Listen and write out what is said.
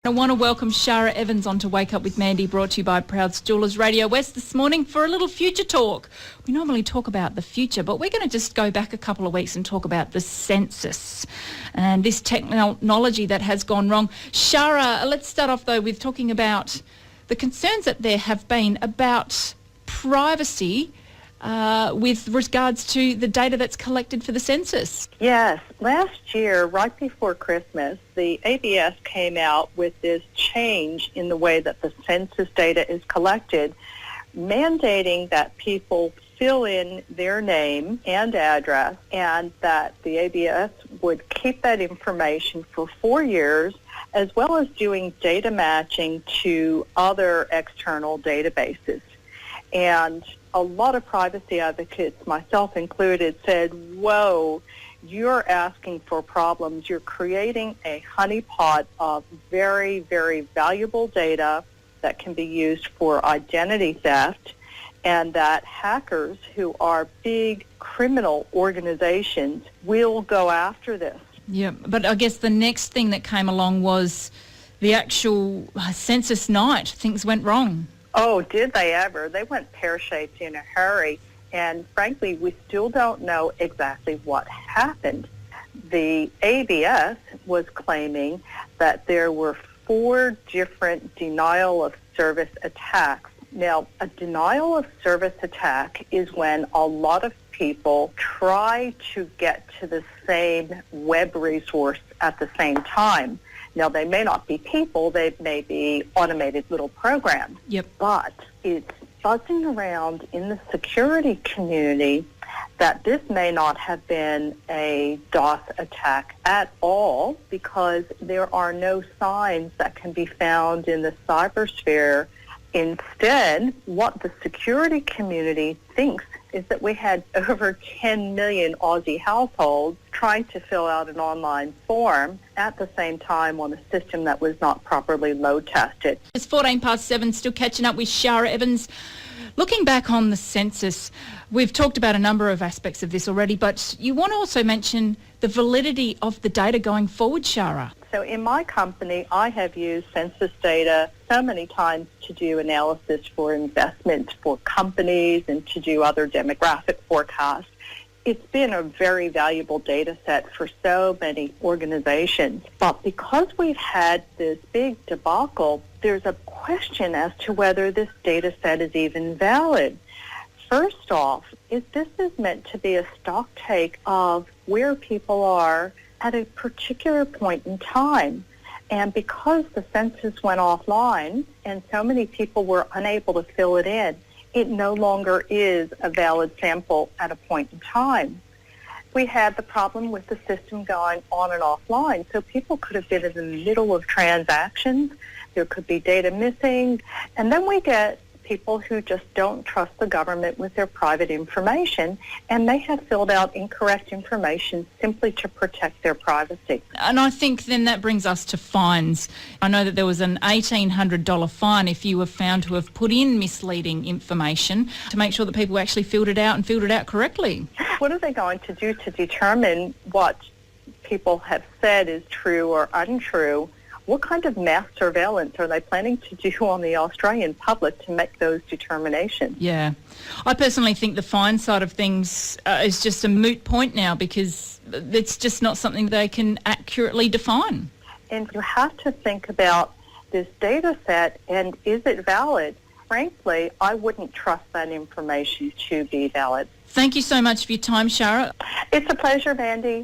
I want to welcome Shara Evans on to Wake Up with Mandy, brought to you by Proud Jewellers Radio West this morning for a little future talk. We normally talk about the future, but we're going to just go back a couple of weeks and talk about the census and this technology that has gone wrong. Shara, let's start off though with talking about the concerns that there have been about privacy with regards to the data that's collected for the census. Yes. Last year, right before Christmas, the ABS came out with this change in the way that the census data is collected, mandating that people fill in their name and address, and that the ABS would keep that information for 4 years, as well as doing data matching to other external databases. And a lot of privacy advocates, myself included, said, whoa, you're asking for problems. You're creating a honeypot of very, very valuable data that can be used for identity theft, and that hackers who are big criminal organizations will go after this. Yeah, but I guess the next thing that came along was the actual census night. Things went wrong. Oh, did they ever? They went pear-shaped in a hurry, and frankly, we still don't know exactly what happened. The ABS was claiming that there were 4 different denial of service attacks. Now, a denial of service attack is when a lot of people try to get to the same web resource at the same time. Now, they may not be people, they may be automated little programs. Yep. But it's buzzing around in the security community that this may not have been a DOS attack at all, because there are no signs that can be found in the cybersphere. Instead, what the security community thinks is that we had over 10 million Aussie households trying to fill out an online form at the same time on a system that was not properly load tested. It's 7:14, still catching up with Shara Evans. Looking back on the census, we've talked about a number of aspects of this already, but you want to also mention the validity of the data going forward, Shara. So in my company, I have used census data so many times to do analysis for investments for companies and to do other demographic forecasts. It's been a very valuable data set for so many organizations. But because we've had this big debacle, there's a question as to whether this data set is even valid. First off, this is meant to be a stock take of where people are at a particular point in time. And because the census went offline and so many people were unable to fill it in, it no longer is a valid sample at a point in time. We had the problem with the system going on and offline, so people could have been in the middle of transactions, there could be data missing, and then we get people who just don't trust the government with their private information, and they have filled out incorrect information simply to protect their privacy. And I think then that brings us to fines. I know that there was an $1,800 fine if you were found to have put in misleading information, to make sure that people actually filled it out and filled it out correctly. What are they going to do to determine what people have said is true or untrue? What kind of mass surveillance are they planning to do on the Australian public to make those determinations? Yeah. I personally think the fine side of things is just a moot point now, because it's just not something they can accurately define. And you have to think about this data set and is it valid? Frankly, I wouldn't trust that information to be valid. Thank you so much for your time, Shara. It's a pleasure, Mandy.